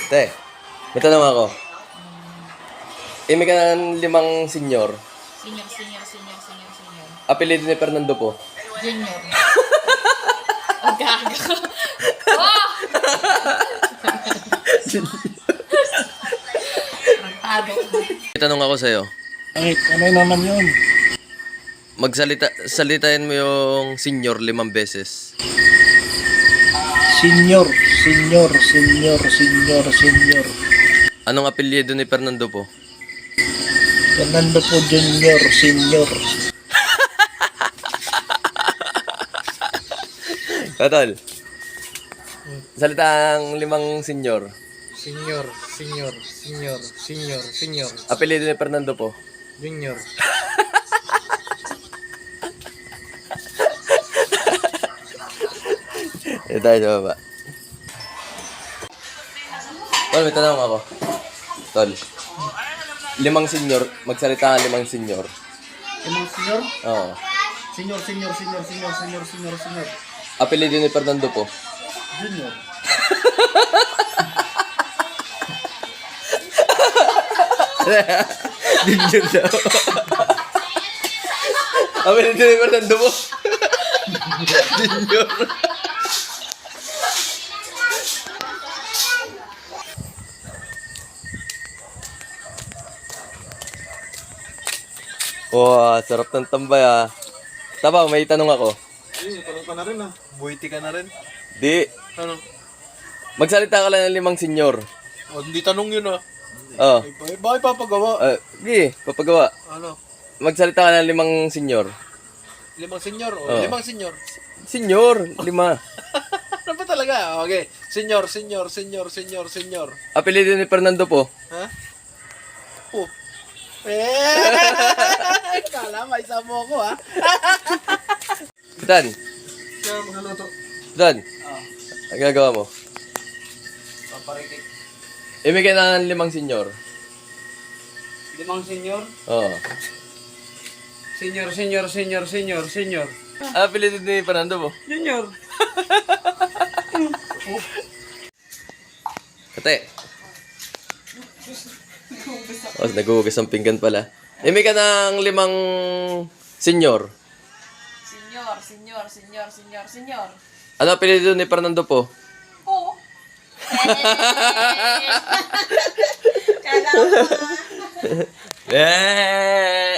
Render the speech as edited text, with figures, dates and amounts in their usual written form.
Te, may tanong ako. May ka ng 5 senyor. Senior. Apelido ni Fernando po. Junior. Ang gago. Oh! Rantado. May tanong ako sa'yo. Ay, ano naman yun? Salitain mo yung senyor 5 beses. Senior. Anong apelyido ni Fernando po? Fernando po Junior, Senior. Katol. Salita ang 5 senyor. Senior, Apelyido ni Fernando po. Junior. Ito tayo sa baba. Tol, may tanong ako. Tol. 5 senyor. Magsalita ang 5 senyor. Imang senior? Oo. Senior. Apelyido ni Fernando po. Junior. Junior daw. Apelyido ni Fernando po. Junior. Wow, sarap ng tambay ah. Tabaw, may tanong ako. Tanong ka na rin ah. Buiti ka na rin. Di, Ano? magsalita ka lang ng 5 senyor. O, hindi tanong yun ah. Oh. Bakit papagawa? Di, papagawa. Ano? Magsalita ka ng 5 senyor. 5 senior? O, Oh. 5 senior. Senyor, 5. Ano ba talaga? Okay. Senior. Apelyido ni Fernando po. Ha? Oh. Kala, may mo ko ha. Dan, Siya magluluto. Dan. Ang gagawa mo? Paparitik. Imigay na ng 5 senyor. 5 senior? Oo. Senior. Apelyido ni Fernando po. Junior. Kate. Oh, naghuhugas ang pinggan pala. Imigay ka ng 5 senyor. Senior. Ano apelyido ni Fernando po? Po. Kala mo. Eh!